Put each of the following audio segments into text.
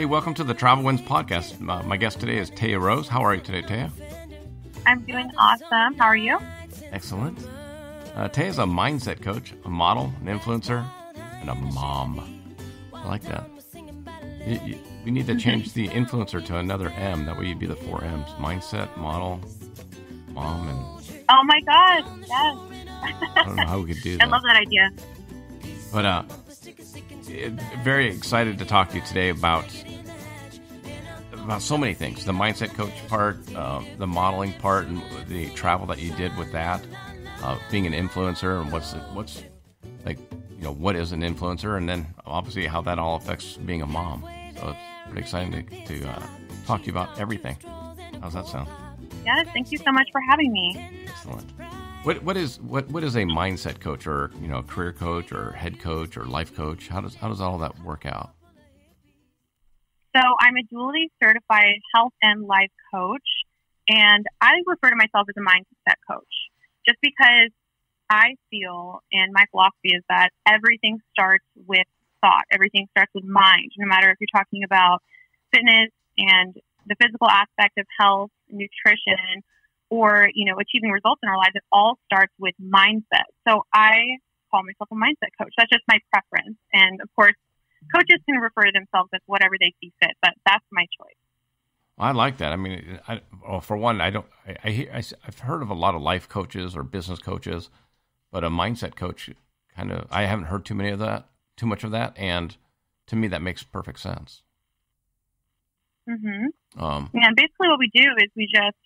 Hey, welcome to the Travel Wins podcast. My guest today is Taya Rose. How are you today, Taya? I'm doing awesome. How are you? Excellent. Taya is a mindset coach, a model, an influencer, and a mom. I like that. We need to change the influencer to another M. That way you'd be the 4 M's. Mindset, model, mom, and... Oh my gosh, yes. I don't know how we could do that. I love that idea. But very excited to talk to you today about so many things. The mindset coach part, the modeling part, and the travel that you did with that, being an influencer, and what's like, you know, what is an influencer, and then obviously how that all affects being a mom. So it's pretty exciting to talk to you about everything. How's that sound? Yes, thank you so much for having me. Excellent. What is a mindset coach, or, you know, a career coach, or head coach, or life coach? How does all that work out? So I'm a dually certified health and life coach, and I refer to myself as a mindset coach just because I feel, and my philosophy is that everything starts with thought. Everything starts with mind, no matter if you're talking about fitness and the physical aspect of health, nutrition, or, you know, achieving results in our lives. It all starts with mindset. So I call myself a mindset coach. That's just my preference. And of course, coaches can refer to themselves as whatever they see fit, but that's my choice. I like that. I mean, for one, I've heard of a lot of life coaches or business coaches, but a mindset coach, I haven't heard too much of that. And to me, that makes perfect sense. Mm-hmm. And basically what we do is we just,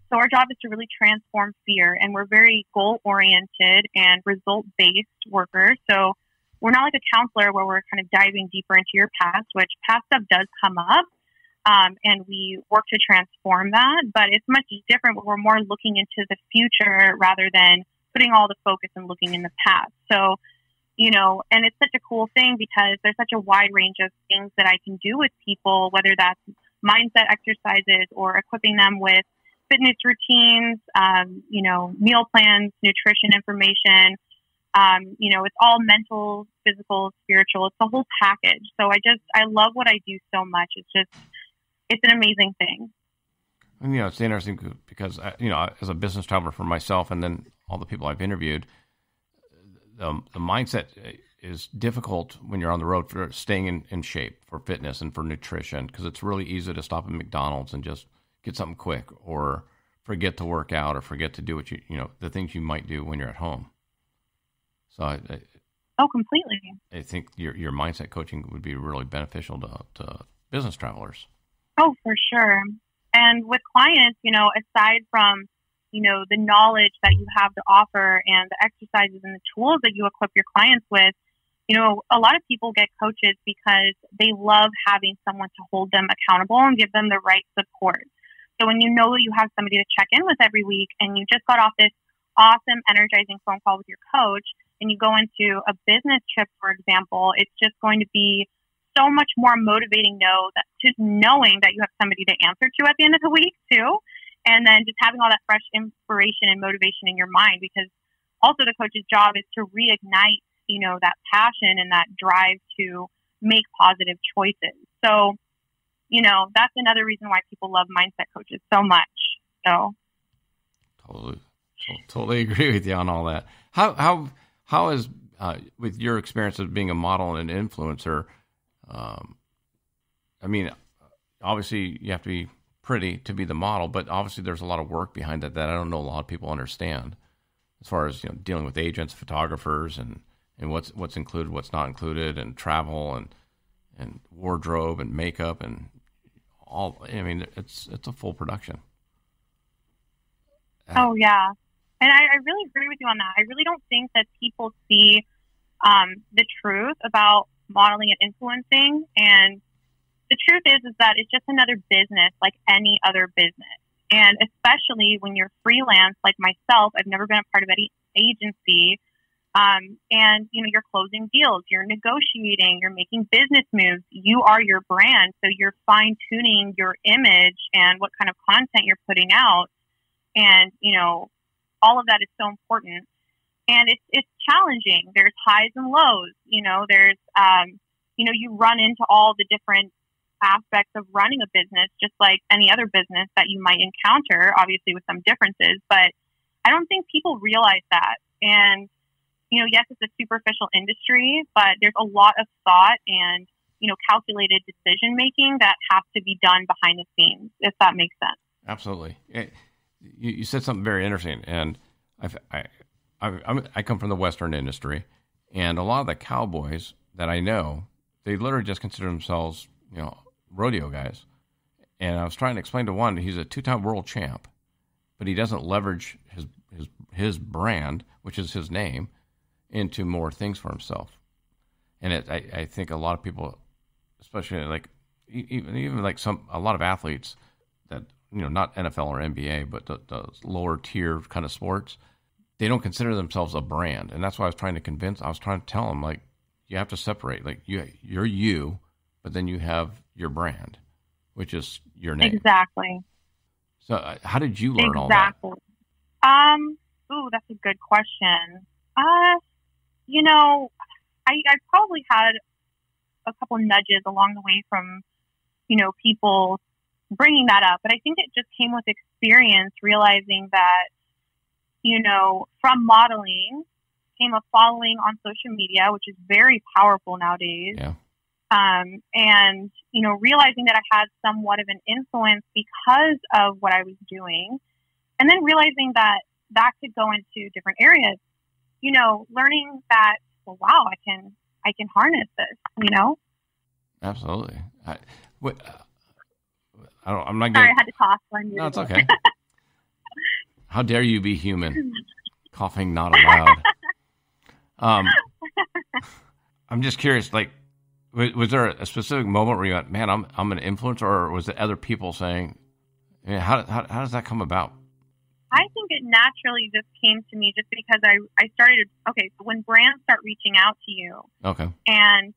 so our job is to really transform fear, and we're very goal-oriented and result-based workers. So we're not like a counselor where we're kind of diving deeper into your past, which past stuff does come up, and we work to transform that. But it's much different where we're more looking into the future rather than putting all the focus and looking in the past. So, you know, and it's such a cool thing because there's such a wide range of things that I can do with people, whether that's mindset exercises or equipping them with fitness routines, you know, meal plans, nutrition information. You know, it's all mental, physical, spiritual. It's the whole package. So I love what I do so much. It's an amazing thing. And, you know, it's interesting because, you know, as a business traveler for myself and then all the people I've interviewed, the mindset is difficult when you're on the road for staying in shape, for fitness and for nutrition, because it's really easy to stop at McDonald's and just get something quick, or forget to work out, or forget to do what you know, the things you might do when you're at home. So completely. I think your mindset coaching would be really beneficial to business travelers. Oh, for sure. And with clients, you know, aside from, you know, the knowledge that you have to offer and the exercises and the tools that you equip your clients with, you know, a lot of people get coaches because they love having someone to hold them accountable and give them the right support. So when you know that you have somebody to check in with every week, and you just got off this awesome, energizing phone call with your coach, and you go into a business trip, for example, it's just going to be so much more motivating knowing that you have somebody to answer to at the end of the week too. And then just having all that fresh inspiration and motivation in your mind, because also the coach's job is to reignite, you know, that passion and that drive to make positive choices. So, you know, that's another reason why people love mindset coaches so much. So totally agree with you on all that. How is with your experience of being a model and an influencer? I mean, obviously you have to be pretty to be the model, but obviously there's a lot of work behind that I don't know a lot of people understand, as far as, you know, dealing with agents, photographers, and what's included, what's not included, and travel and wardrobe and makeup and all. I mean, it's a full production. Oh yeah. And I really agree with you on that. I really don't think that people see the truth about modeling and influencing. And the truth is that it's just another business like any other business. And especially when you're freelance like myself, I've never been a part of any agency. And, you know, you're closing deals, you're negotiating, you're making business moves. You are your brand. So you're fine tuning your image and what kind of content you're putting out. And, you know, all of that is so important. And it's challenging. There's highs and lows, you know, there's, you know, you run into all the different aspects of running a business, just like any other business that you might encounter, obviously with some differences. But I don't think people realize that. And, yes, it's a superficial industry, but there's a lot of thought and, calculated decision making that has to be done behind the scenes, if that makes sense. Absolutely. You said something very interesting, and I come from the Western industry, and a lot of the cowboys that I know, they literally just consider themselves, rodeo guys. And I was trying to explain to one, he's a 2-time world champ, but he doesn't leverage his brand, which is his name, into more things for himself. And I think a lot of people, especially like even like a lot of athletes that, not NFL or NBA, but the lower tier kind of sports, they don't consider themselves a brand. And that's why I was trying to tell them, like, you have to separate, like you're you, but then you have your brand, which is your name. Exactly. So how did you learn all that? That's a good question. I probably had a couple nudges along the way from, people bringing that up, but I think it just came with experience, realizing that, from modeling came a following on social media, which is very powerful nowadays. Yeah. And, realizing that I had somewhat of an influence because of what I was doing, and then realizing that could go into different areas, learning that, well, wow, I can harness this, Absolutely. I'm not Sorry, I had to cough. No, it's okay. How dare you be human? Coughing not allowed. I'm just curious, like, was there a specific moment where you went, man, I'm an influencer, or was it other people saying, how does that come about? I think it naturally just came to me just because I started, so when brands start reaching out to you, okay, and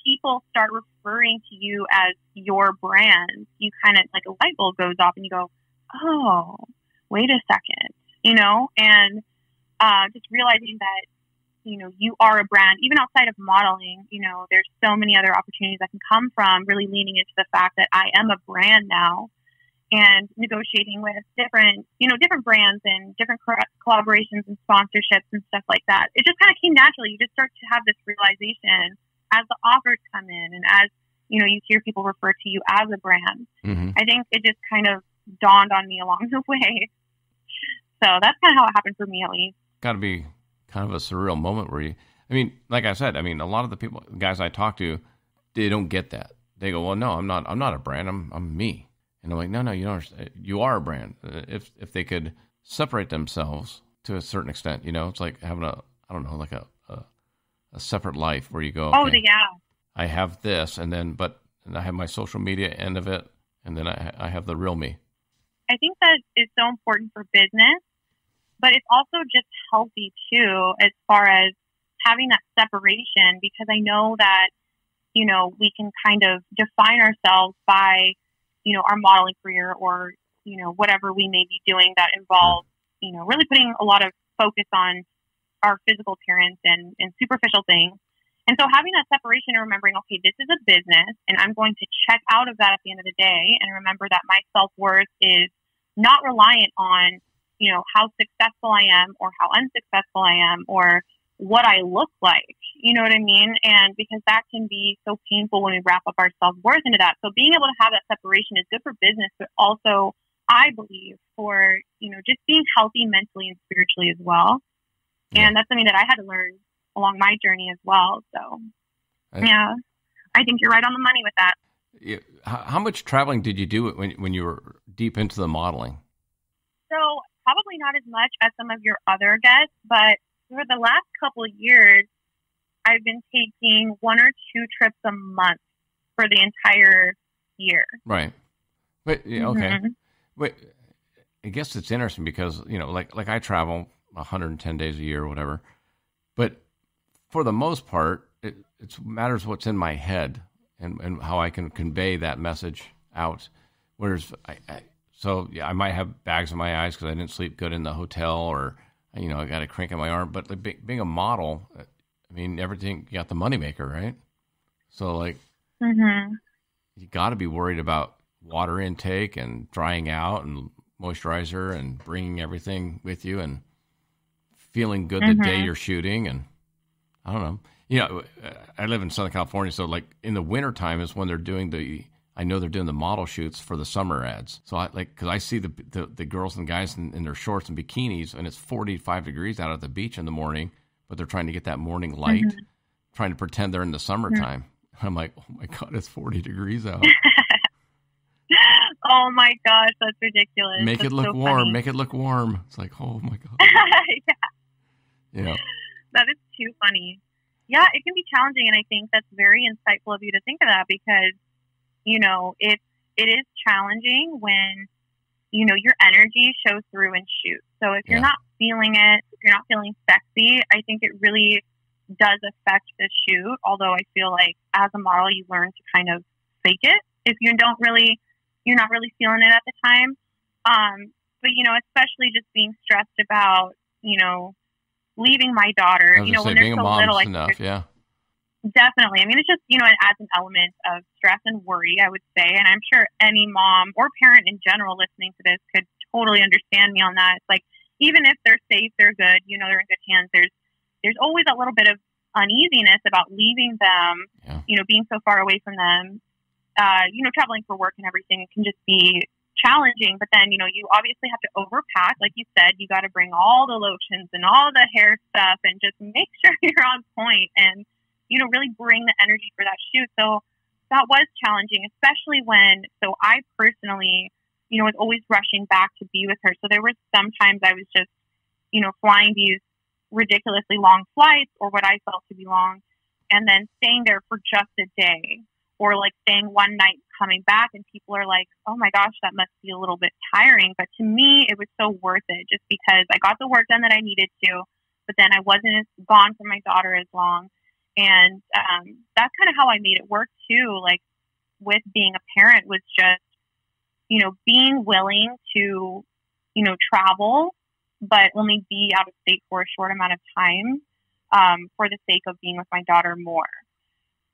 people start referring to you as your brand, you kind of, like, a light bulb goes off and you go, oh, wait a second, and just realizing that, you are a brand, even outside of modeling, there's so many other opportunities that can come from really leaning into the fact that I am a brand now, and negotiating with different brands and different collaborations and sponsorships and stuff like that. It just kind of came naturally. You just start to have this realization as the offers come in and as, you hear people refer to you as a brand. Mm-hmm. I think it just kind of dawned on me along the way. So that's kind of how it happened for me, at least. Got to be kind of a surreal moment where like I said, a lot of the guys I talk to, they don't get that. They go, well, no, I'm not a brand. I'm me. And I'm like, no, you don't understand. You are a brand. If they could separate themselves to a certain extent, it's like having a separate life where you go, okay, oh, yeah, I have this, and I have my social media end of it, and then I have the real me. I think that is so important for business, but it's also just healthy too, as far as having that separation, because I know that, we can kind of define ourselves by, our modeling career or, whatever we may be doing that involves, really putting a lot of focus on our physical appearance and superficial things. And so having that separation and remembering, okay, this is a business and I'm going to check out of that at the end of the day, and remember that my self-worth is not reliant on, how successful I am or how unsuccessful I am or what I look like. You know what I mean? And because that can be so painful when we wrap up our self-worth into that. So being able to have that separation is good for business, but also, I believe, for, just being healthy mentally and spiritually as well. Yeah. And that's something that I had to learn along my journey as well. So, yeah, I think you're right on the money with that. Yeah. How much traveling did you do when you were deep into the modeling? So probably not as much as some of your other guests, but for the last couple of years, I've been taking 1 or 2 trips a month for the entire year. Right. But yeah, okay. Mm-hmm. But I guess it's interesting because, like I travel 110 days a year or whatever, but for the most part, it matters what's in my head and how I can convey that message out. Whereas I might have bags in my eyes because I didn't sleep good in the hotel, or, I got a crank in my arm. But like being a model, everything, you got the moneymaker, right? So like, mm-hmm. you got to be worried about water intake and drying out and moisturizer and bringing everything with you and feeling good the day you're shooting. And I don't know, I live in Southern California. So like in the wintertime is when they're doing I know they're doing the model shoots for the summer ads. So cause I see the girls and guys in their shorts and bikinis, and it's 45 degrees out at the beach in the morning, but they're trying to get that morning light, trying to pretend they're in the summertime. I'm like, oh my God, it's 40 degrees out. Oh my gosh, that's ridiculous. Make it look so warm. funny. Make it look warm. It's like, oh my God. Yeah. That is too funny. Yeah, it can be challenging, and I think that's very insightful of you to think of that because, it is challenging when, your energy shows through in shoot. So if you're not feeling it, if you're not feeling sexy, I think it really does affect the shoot. Although I feel like as a model, you learn to kind of fake it if you're not really feeling it at the time. But, especially just being stressed about, leaving my daughter, when they're being so a little, enough, yeah. Definitely. I mean, it's just, it adds an element of stress and worry, I would say. And I'm sure any mom or parent in general listening to this could totally understand me on that. It's like, even if they're safe, they're good, they're in good hands, there's always a little bit of uneasiness about leaving them, being so far away from them, traveling for work and everything. It can just be challenging, but then, you obviously have to overpack. Like you said, you got to bring all the lotions and all the hair stuff and just make sure you're on point and, really bring the energy for that shoot. So that was challenging, especially so I personally, was always rushing back to be with her. So there were sometimes I was just, flying these ridiculously long flights or what I felt to be long, and then staying there for just a day or like staying one night coming back, and people are like, oh my gosh, that must be a little bit tiring. But to me, it was so worth it just because I got the work done that I needed to, but then I wasn't gone from my daughter as long. And that's kind of how I made it work too. Like with being a parent was just, being willing to, travel, but only be out of state for a short amount of time for the sake of being with my daughter more.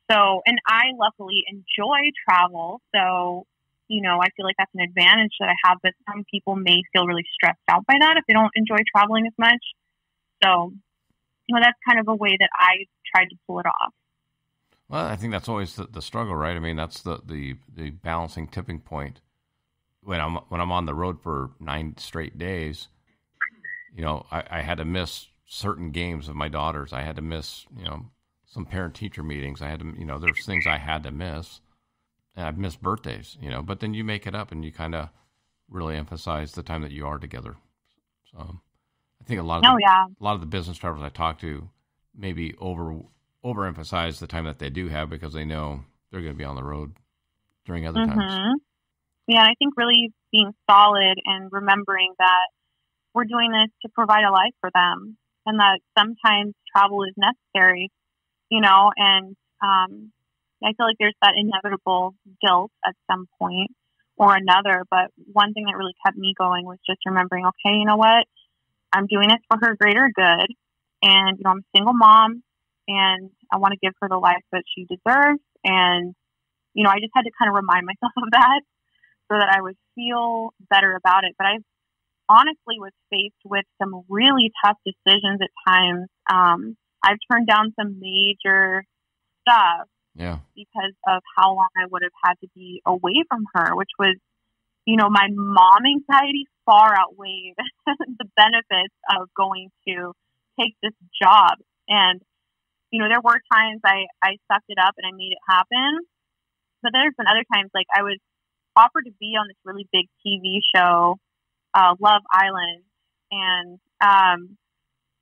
So, and I luckily enjoy travel. So, I feel like that's an advantage that I have, but some people may feel really stressed out by that if they don't enjoy traveling as much. So, that's kind of a way that I tried to pull it off. Well, I think that's always the struggle, right? I mean, that's the balancing tipping point. When I'm on the road for 9 straight days, I had to miss certain games of my daughters. I had to miss, some parent-teacher meetings. I had to, there's things I had to miss. And I've missed birthdays, but then you make it up and you kind of really emphasize the time that you are together. So I think a lot of the business travelers I talk to maybe overemphasize the time that they do have because they know they're going to be on the road during other times. Yeah, I think really being solid and remembering that we're doing this to provide a life for them and that sometimes travel is necessary, and I feel like there's that inevitable guilt at some point or another. But one thing that really kept me going was just remembering, okay, you know what? I'm doing this for her greater good. And, I'm a single mom and I want to give her the life that she deserves. And, I just had to kind of remind myself of that so that I would feel better about it. But I honestly was faced with some really tough decisions at times. I've turned down some major stuff because of how long I would have had to be away from her, which was, my mom anxiety far outweighed the benefits of going to take this job. And, there were times I sucked it up and I made it happen. But there's been other times, like I was offered to be on this really big TV show, Love Island. And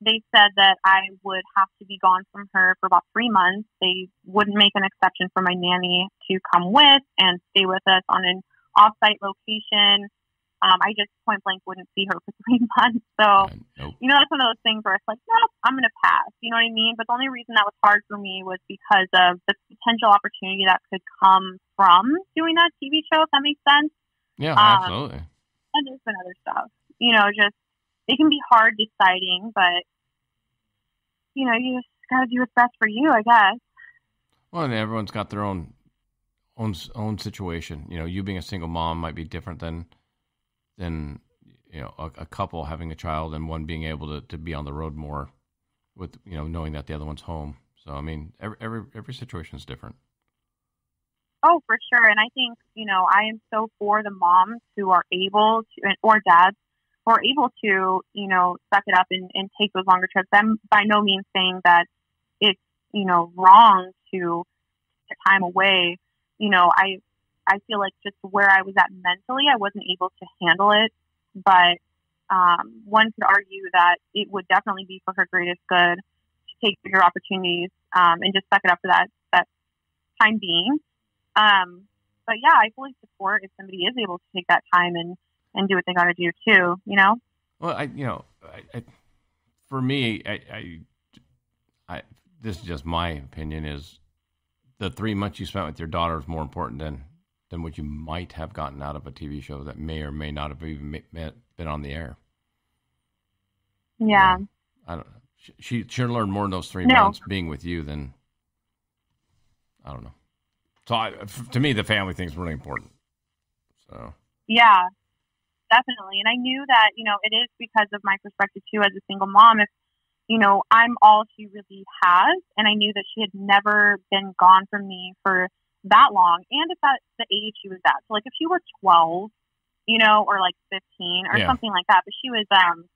they said that I would have to be gone from her for about 3 months. They wouldn't make an exception for my nanny to come with and stay with us on an off-site location. I just point blank wouldn't see her for 3 months. So, that's one of those things where it's like, nope, I'm going to pass. You know what I mean? But the only reason that was hard for me was because of the potential opportunity that could come from doing that TV show, if that makes sense. Yeah, absolutely. And there's been other stuff. Just, it can be hard deciding, but, you just got to do what's best for you, I guess. Well, and everyone's got their own own situation. You know, you being a single mom might be different than you know a couple having a child and one being able to be on the road more with, you know, knowing that the other one's home. So I mean, every situation is different. Oh, for sure. And I think, you know, I am so for the moms who are able to, or dads who are able to, you know, suck it up and take those longer trips. I'm by no means saying that it's, you know, wrong to take time away. You know, I feel like just where I was at mentally, I wasn't able to handle it. But one could argue that it would definitely be for her greatest good to take bigger opportunities and just suck it up for that time being. But yeah, I fully support if somebody is able to take that time and do what they got to do too, you know? Well, for me, this is just my opinion, is the 3 months you spent with your daughter is more important than what you might have gotten out of a TV show that may or may not have even been on the air. Yeah. I don't know. She'll learn more in those 3 months being with you than, I don't know. So to me, the family thing is really important. So yeah, definitely. And I knew that, you know, it is because of my perspective too as a single mom. If, you know, I'm all she really has, and I knew that she had never been gone from me for that long. And if that's the age she was at, so like if she were 12, you know, or like 15 or something like that, but she was,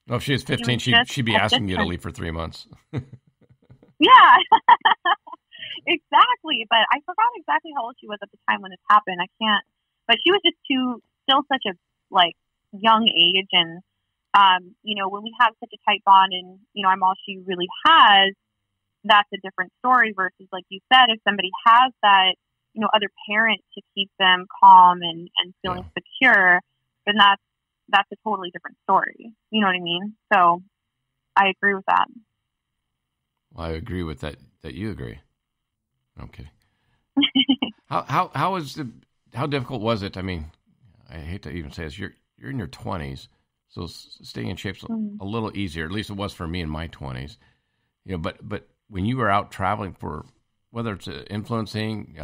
well, if she was 15, she'd be asking you to leave for 3 months. Yeah. Exactly, but I forgot exactly how old she was at the time when this happened. I can't, but she was just still such a like young age, and you know, when we have such a tight bond, and you know, I'm all she really has. That's a different story versus, like you said, if somebody has that, you know, other parent to keep them calm and feeling secure, then that's a totally different story. You know what I mean? So I agree with that. Well, I agree with that you agree. Okay. How difficult was it? I mean, I hate to even say this. You're in your 20s, so staying in shape's a little easier. At least it was for me in my 20s. You know, but when you were out traveling for, whether it's influencing,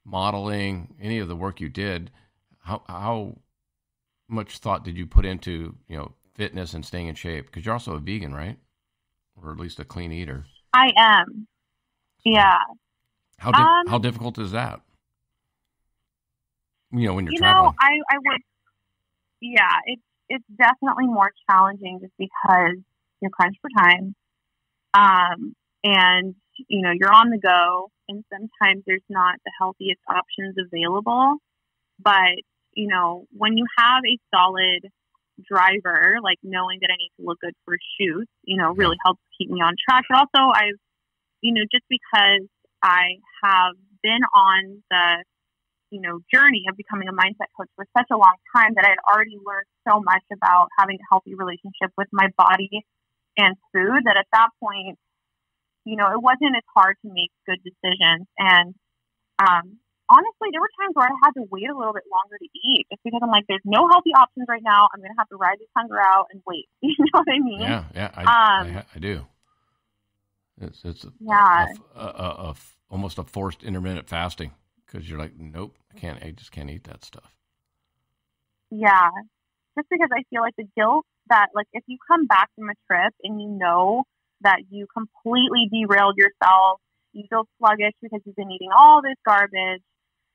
modeling, any of the work you did, how much thought did you put into, you know, fitness and staying in shape? Because you're also a vegan, right? Or at least a clean eater. I am. Yeah. How difficult is that? You know, when you're traveling. You know, I would. Yeah, it's definitely more challenging just because you're crunched for time, and you know you're on the go, and sometimes there's not the healthiest options available. But you know, when you have a solid driver, like knowing that I need to look good for shoots, you know, really helps keep me on track. But also, you know, just because I have been on the, you know, journey of becoming a mindset coach for such a long time that I had already learned so much about having a healthy relationship with my body and food that at that point, you know, it wasn't as hard to make good decisions. And honestly, there were times where I had to wait a little bit longer to eat just because I'm like, there's no healthy options right now. I'm going to have to ride this hunger out and wait. You know what I mean? Yeah, I do. It's almost a forced intermittent fasting because you're like, nope, I just can't eat that stuff. Yeah, just because I feel like the guilt that, like, if you come back from a trip and you know that you completely derailed yourself, you feel sluggish because you've been eating all this garbage,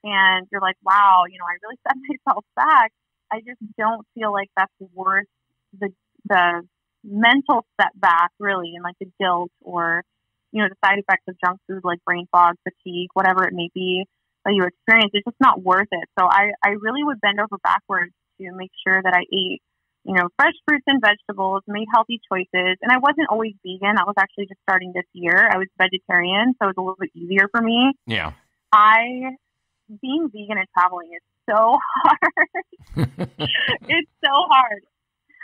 and you're like, wow, you know, I really set myself back. I just don't feel like that's worth the mental setback, really, and like the guilt or, you know, the side effects of junk food like brain fog, fatigue, whatever it may be that you experience. It's just not worth it. So I really would bend over backwards to make sure that I ate, you know, fresh fruits and vegetables, made healthy choices. And I wasn't always vegan. I was actually just starting this year. I was vegetarian, so it was a little bit easier for me. Yeah. Being vegan and traveling is so hard. It's so hard.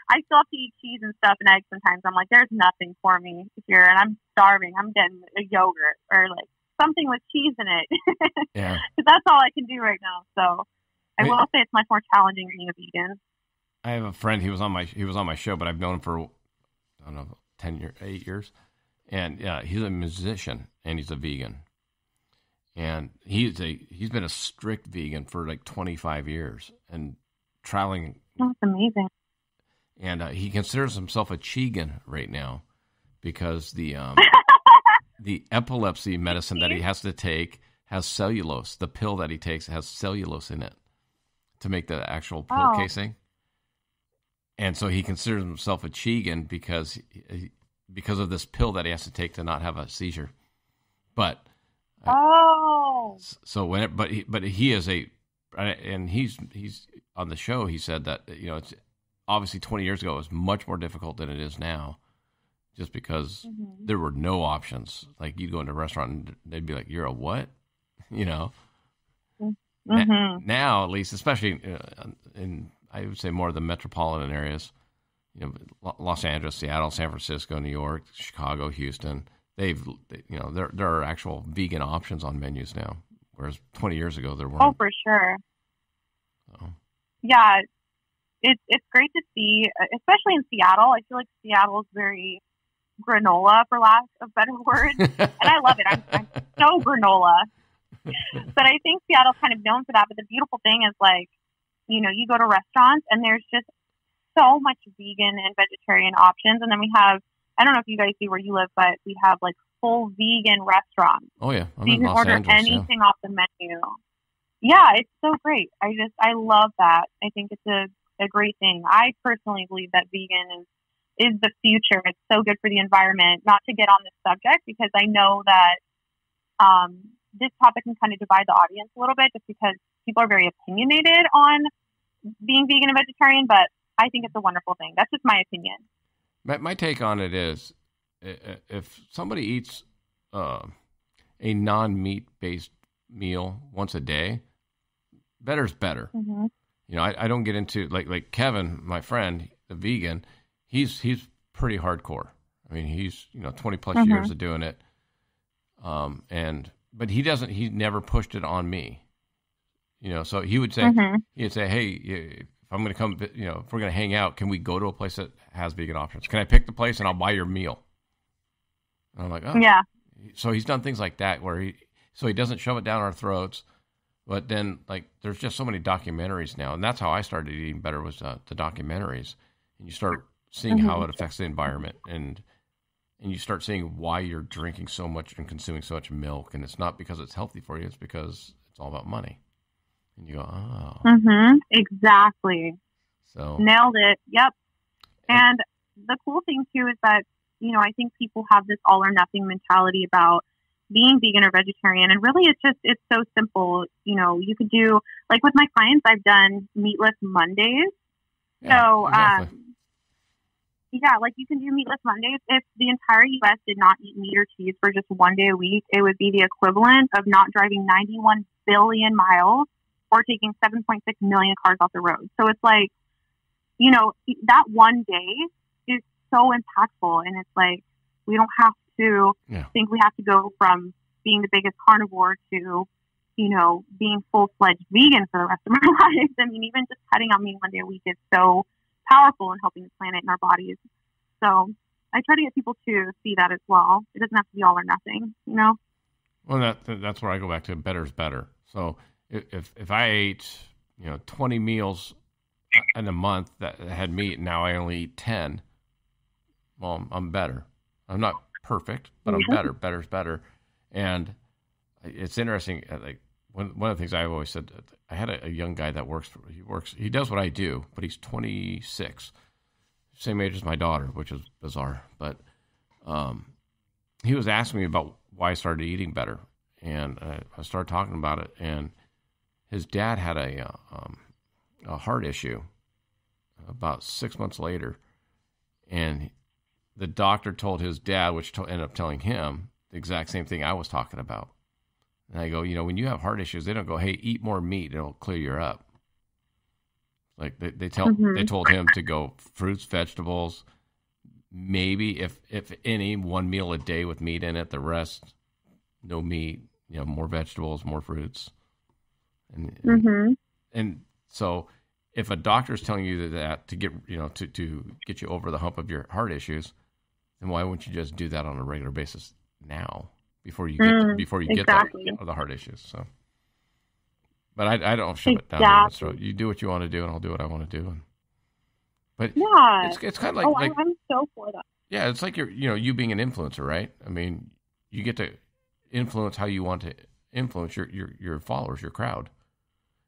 I still have to eat cheese and stuff and eggs sometimes. I'm like, there's nothing for me here, and I'm starving. I'm getting a yogurt or like something with cheese in it. Yeah. Because that's all I can do right now. So I will say it's much more challenging being a vegan. I have a friend. He was on my show, but I've known him for, I don't know, 8 years, and he's a musician and he's a vegan. and he's been a strict vegan for like 25 years and traveling. That's amazing. And he considers himself a Chigan right now because the epilepsy medicine that he has to take has cellulose. The pill that he takes has cellulose in it to make the actual pill casing. And so he considers himself a Chigan because of this pill that he has to take to not have a seizure. But he is and he's on the show. He said that it's obviously 20 years ago it was much more difficult than it is now, just because there were no options. Like you'd go into a restaurant and they'd be like, "You're a what?" Now, at least, especially in I would say more of the metropolitan areas, Los Angeles, Seattle, San Francisco, New York, Chicago, Houston. There are actual vegan options on menus now, whereas 20 years ago there weren't. Oh, for sure. So. Yeah, it's great to see, especially in Seattle. I feel like Seattle is very granola, for lack of better words, and I love it. I'm so granola, but I think Seattle's kind of known for that. But the beautiful thing is, like, you go to restaurants and there's just so much vegan and vegetarian options. And then we have, I don't know if you guys see where you live, but we have like full vegan restaurants. Oh yeah. So you can order anything off the menu. Yeah, it's so great. I love that. I think it's a great thing. I personally believe that vegan is the future. It's so good for the environment. Not to get on this subject, because I know that this topic can kind of divide the audience a little bit, just because people are very opinionated on being vegan and vegetarian, but I think it's a wonderful thing. That's just my opinion. My take on it is, if somebody eats a non-meat based meal once a day, better's better. Mm-hmm. I don't get into like Kevin, my friend, the vegan. He's pretty hardcore. I mean, he's 20 plus years of doing it, but he never pushed it on me. So he would say, hey, if I'm going to come, if we're going to hang out, can we go to a place that has vegan options? Can I pick the place and I'll buy your meal? And I'm like, oh. Yeah. So he's done things like that where he doesn't shove it down our throats, but then like there's just so many documentaries now. And that's how I started eating better, was the documentaries. And you start seeing how it affects the environment, and you start seeing why you're drinking so much and consuming so much milk. And it's not because it's healthy for you. It's because it's all about money. And you go, oh. Exactly. So nailed it. Yep. And the cool thing too is that, I think people have this all or nothing mentality about being vegan or vegetarian. And really it's so simple. You could do, like with my clients, I've done meatless Mondays. Yeah, so, exactly. Like you can do meatless Mondays. If the entire U.S. did not eat meat or cheese for just one day a week, it would be the equivalent of not driving 91 billion miles or taking 7.6 million cars off the road. So it's like, that one day is so impactful. And it's like, we don't have to think we have to go from being the biggest carnivore to, being full-fledged vegan for the rest of our lives. I mean, even just cutting out meat one day a week is so powerful in helping the planet and our bodies. So I try to get people to see that as well. It doesn't have to be all or nothing, Well, that's where I go back to better's better. So if I ate, 20 meals in a month that had meat, and now I only eat 10, well, I'm better. I'm not perfect, but I'm better. Better's better. And it's interesting. Like one of the things I've always said, I had a young guy that he does what I do, but he's 26, same age as my daughter, which is bizarre. But he was asking me about why I started eating better, and I started talking about it. And his dad had a heart issue about 6 months later, and the doctor told his dad, which ended up telling him the exact same thing I was talking about. And I go, when you have heart issues, they don't go, hey, eat more meat, it'll clear you up. Like they told him to go fruits, vegetables, maybe if any, one meal a day with meat in it. The rest, no meat. More vegetables, more fruits. And so, if a doctor is telling you that to get to get you over the hump of your heart issues, then why wouldn't you just do that on a regular basis now? before you get exactly. the hard issues. So, but I don't shove it down anyone's throat. You do what you want to do, and I'll do what I want to do. But yeah, it's kind of like I'm so for that. Yeah, it's like you being an influencer, right? I mean, you get to influence how you want to influence your followers, your crowd.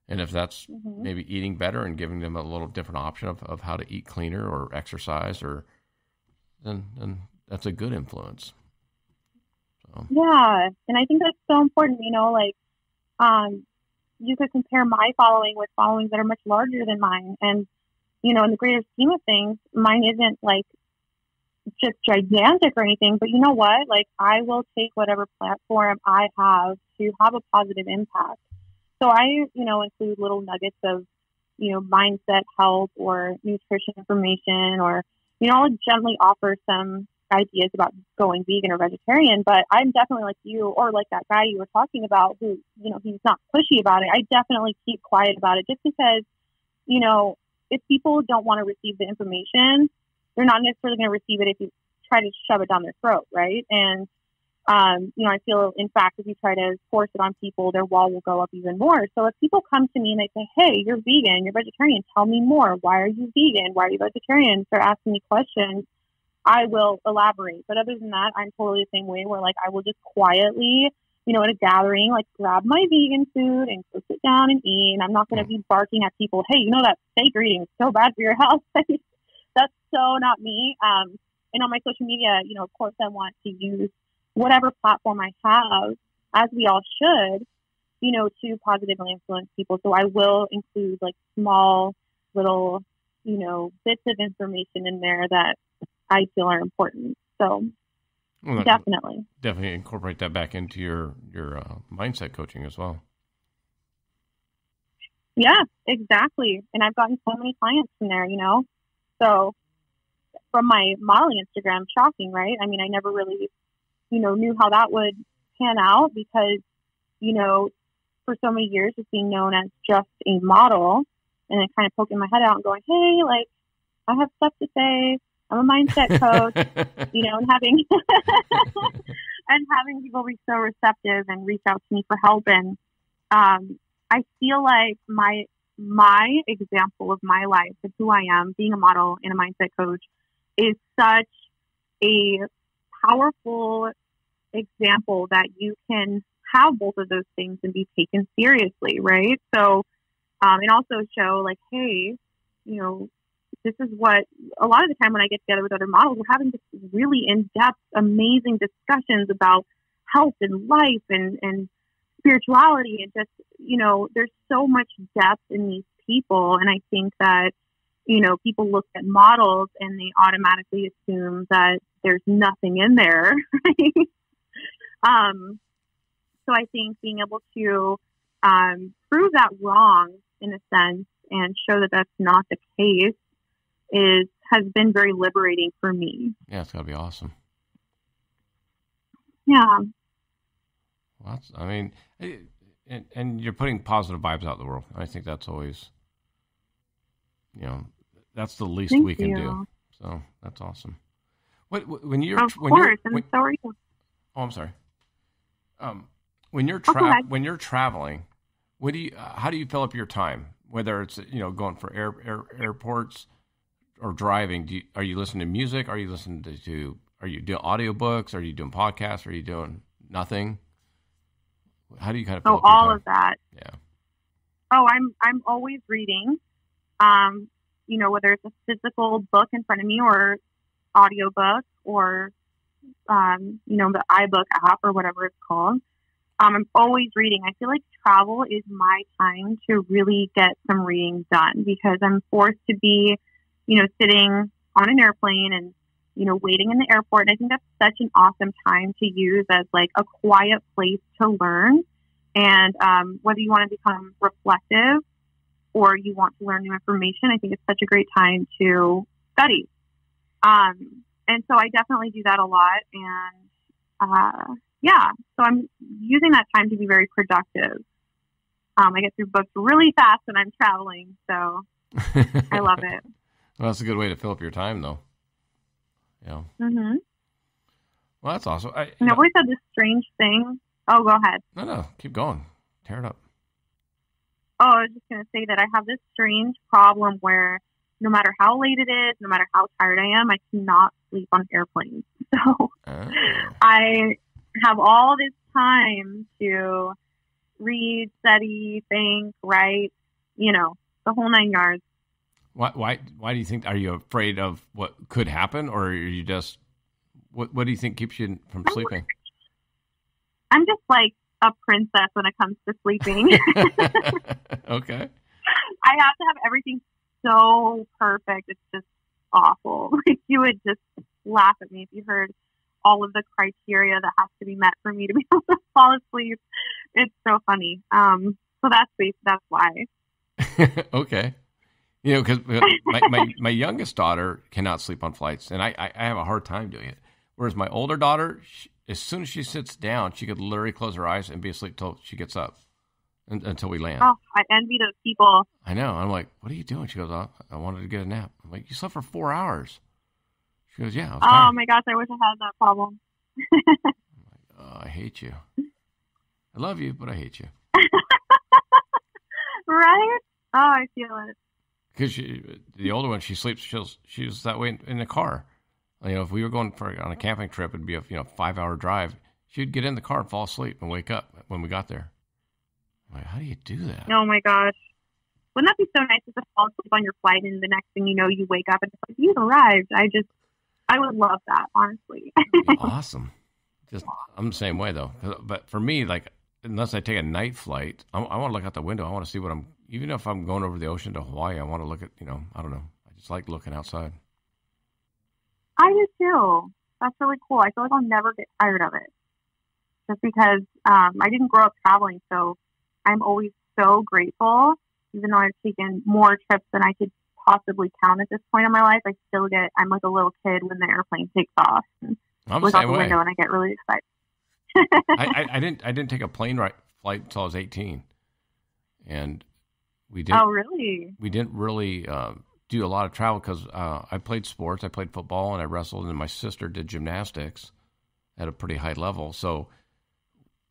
And if that's maybe eating better and giving them a little different option of how to eat cleaner or exercise, then that's a good influence. So. Yeah, and I think that's so important. You could compare my following with followings that are much larger than mine, and in the greater scheme of things, mine isn't like just gigantic or anything. But you know what? Like, I will take whatever platform I have to have a positive impact. So I, include little nuggets of, mindset help or nutrition information, or, I'll gently offer some ideas about going vegan or vegetarian. But I'm definitely like you, or like that guy you were talking about who, he's not pushy about it. I definitely keep quiet about it just because, if people don't want to receive the information, they're not necessarily going to receive it if you try to shove it down their throat, right? And I feel, in fact, if you try to force it on people, their wall will go up even more. So if people come to me and they say, hey, you're vegan, you're vegetarian, tell me more. Why are you vegan? Why are you vegetarian? Start asking me questions. I will elaborate. But other than that, I'm totally the same way where, like, I will just quietly, at a gathering, like, grab my vegan food and go sit down and eat. And I'm not going to be barking at people, hey, that steak you're eating is so bad for your health. That's so not me. And on my social media, of course, I want to use whatever platform I have, as we all should, to positively influence people. So I will include like small little, bits of information in there that I feel are important. So definitely incorporate that back into your mindset coaching as well. Yeah, exactly. And I've gotten so many clients from there, So from my modeling Instagram, shocking, right? I mean, I never really knew how that would pan out because, for so many years just being known as just a model, and then kind of poking my head out and going, hey, like, I have stuff to say. I'm a mindset coach, and having and having people be so receptive and reach out to me for help. And I feel like my example of my life, of who I am, being a model and a mindset coach, is such a powerful example that you can have both of those things and be taken seriously, right? So, and also show like, hey, this is what, a lot of the time when I get together with other models, we're having this really in-depth, amazing discussions about health and life and spirituality, and just, there's so much depth in these people. And I think that, people look at models and they automatically assume that there's nothing in there. So I think being able to prove that wrong in a sense and show that that's not the case has been very liberating for me. Yeah, it's got to be awesome. Yeah. Well, and you're putting positive vibes out in the world. I think that's always, that's the least we can do. So that's awesome. When you're I'm sorry. When you're traveling, how do you fill up your time? Whether it's going for airports or driving, are you listening to music? Are you listening are you doing audiobooks? Are you doing podcasts? Are you doing nothing? How do you kind of fill up your time? All of that. Yeah. Oh, I'm always reading. Whether it's a physical book in front of me or audiobook or the iBook app or whatever it's called. I'm always reading. I feel like travel is my time to really get some reading done because I'm forced to be, sitting on an airplane and, waiting in the airport. And I think that's such an awesome time to use as like a quiet place to learn. And whether you want to become reflective or you want to learn new information, I think it's such a great time to study. And so I definitely do that a lot. And, so I'm using that time to be very productive. I get through books really fast when I'm traveling, so I love it. Well, that's a good way to fill up your time, though. Yeah. Mm-hmm. Well, that's awesome. And I've always had this strange thing. Oh, go ahead. No, keep going. Tear it up. Oh, I was just going to say that I have this strange problem where no matter how late it is, no matter how tired I am, I cannot sleep on airplanes. So I have all this time to read, study, think, write, the whole 9 yards. Why do you think, are you afraid of what could happen, or are you just, what do you think keeps you from sleeping? I'm just like a princess when it comes to sleeping. Okay. I have to have everything so perfect. It's just awful. Like, you would just laugh at me if you heard all of the criteria that has to be met for me to be able to fall asleep. It's so funny. So that's why. Okay. Because my youngest daughter cannot sleep on flights, and I have a hard time doing it. Whereas my older daughter, as soon as she sits down, she could literally close her eyes and be asleep till she gets up, until we land. Oh, I envy those people. I know. I'm like, what are you doing? She goes, oh, I wanted to get a nap. I'm like, you slept for 4 hours. She goes, yeah. Oh my gosh, I wish I had that problem. I'm like, oh, I hate you. I love you, but I hate you. Right? Oh, I feel it. Because the older one, she sleeps. She's that way in the car. If we were going on a camping trip, it'd be a 5-hour drive. She'd get in the car and fall asleep and wake up when we got there. I'm like, how do you do that? Oh my gosh, wouldn't that be so nice to fall asleep on your flight and the next thing you know, you wake up and it's like, you've arrived. I would love that, honestly. Awesome. I'm the same way though. But for me, like, unless I take a night flight, I want to look out the window. I want to see even if I'm going over the ocean to Hawaii, I want to look at, I don't know. I just like looking outside. I do too. That's really cool. I feel like I'll never get tired of it. Just because I didn't grow up traveling, so I'm always so grateful. Even though I've taken more trips than I could possibly count at this point in my life, I'm like a little kid when the airplane takes off. I'm look the out same the way. window and I get really excited. I didn't take a plane flight until I was 18, and we didn't. Oh, really? We didn't really do a lot of travel because I played sports. I played football and I wrestled, and my sister did gymnastics at a pretty high level. So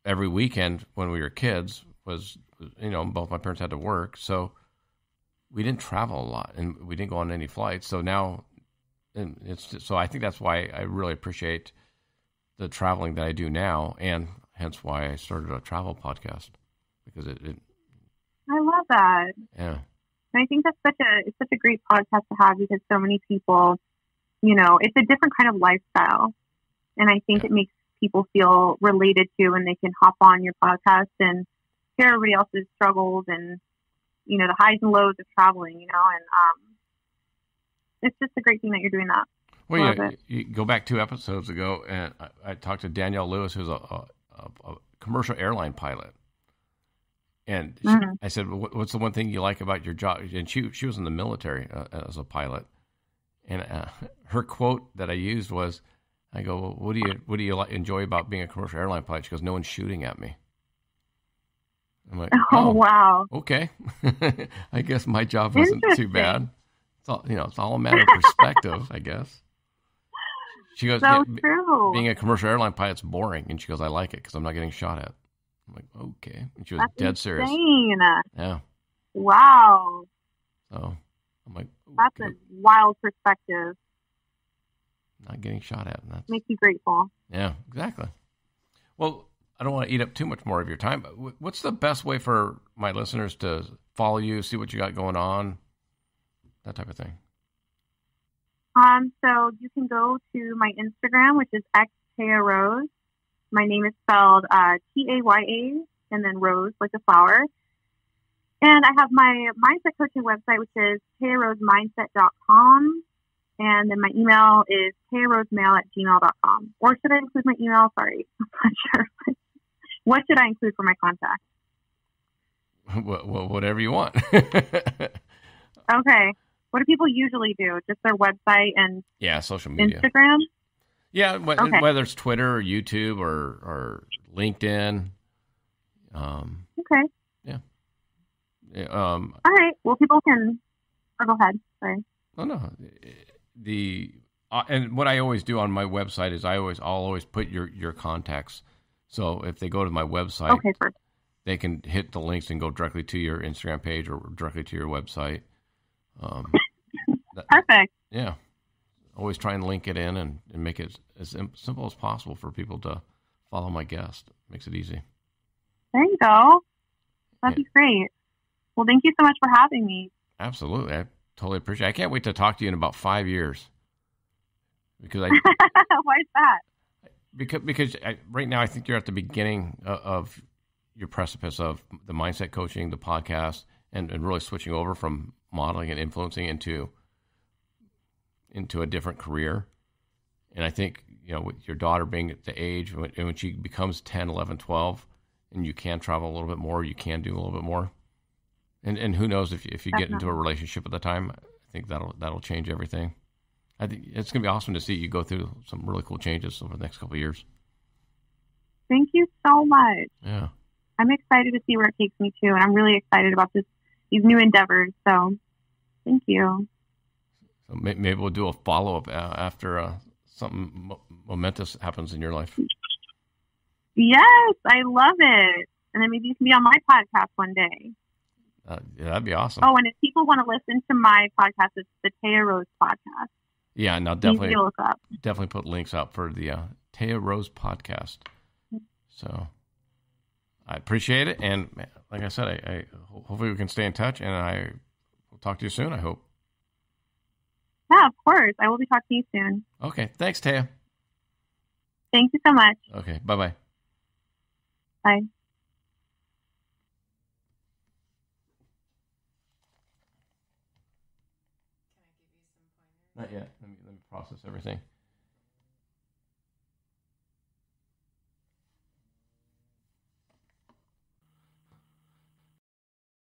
every weekend when we were kids was, both my parents had to work, so we didn't travel a lot, and we didn't go on any flights. So now, so I think that's why I really appreciate the traveling that I do now, and hence why I started a travel podcast, because it I love that. Yeah. And I think it's such a great podcast to have, because so many people, it's a different kind of lifestyle. And I think it makes people feel related to, and they can hop on your podcast and hear everybody else's struggles and, the highs and lows of traveling, and it's just a great thing that you're doing that. Well, you go back 2 episodes ago, and I talked to Danielle Lewis, who's a commercial airline pilot. And I said, what's the one thing you like about your job? And she was in the military as a pilot. And her quote that I used was, I go, well, what do you enjoy about being a commercial airline pilot? She goes, no one's shooting at me. I'm like, oh wow. Okay. I guess my job wasn't too bad. It's all, it's all a matter of perspective, I guess. She goes, true. Being a commercial airline pilot's boring. And she goes, I like it because I'm not getting shot at. I'm like, okay. And she was dead serious. Insane. Yeah. Wow. So I'm like, okay. That's a wild perspective. Not getting shot at. And makes you grateful. Yeah, exactly. Well, I don't want to eat up too much more of your time, but what's the best way for my listeners to follow you, see what you got going on, that type of thing? So you can go to my Instagram, which is Taya Rose. My name is spelled Taya, and then Rose, like a flower. And I have my mindset coaching website, which is tayarosemindset.com. And then my email is tayarosemail@gmail.com. Or should I include my email? Sorry, I'm not sure. What should I include for my contact? Well, whatever you want. Okay. What do people usually do? Just their website and social media, Instagram? Yeah, whether it's Twitter or YouTube or LinkedIn. Okay. Yeah. All right. Well, people can. Oh, go ahead. Sorry. Oh no. And what I always do on my website is I'll always put your contacts. So if they go to my website, Okay, perfect. they can hit the links and go directly to your Instagram page or directly to your website. Perfect. Yeah. Always try and link it in and make it as simple as possible for people to follow my guest. Makes it easy. There you go. That'd be great. Well, thank you so much for having me. Absolutely. I totally appreciate it. I can't wait to talk to you in about 5 years. Because Why is that? Because right now I think you're at the beginning of your precipice of the mindset coaching, the podcast, and really switching over from modeling and influencing into a different career. And I think, with your daughter being at the age when she becomes 10, 11, 12, and you can travel a little bit more, you can do a little bit more. And who knows if you get into a relationship at the time, I think that'll change everything. I think it's going to be awesome to see you go through some really cool changes over the next couple of years. Thank you so much. Yeah. I'm excited to see where it takes me to, and I'm really excited about these new endeavors. So thank you. So maybe we'll do a follow-up after something momentous happens in your life. Yes, I love it. And then maybe you can be on my podcast one day. Yeah, that'd be awesome. Oh, and if people want to listen to my podcast, it's the Taya Rose podcast. Yeah, no, definitely. Easy to look up. Definitely put links out for the Taya Rose podcast. So I appreciate it, and like I said, I hopefully we can stay in touch, and I will talk to you soon. I hope. Yeah, of course. I will be talking to you soon. Okay, thanks, Taya. Thank you so much. Okay, bye-bye. Bye. Not yet. Let me process everything.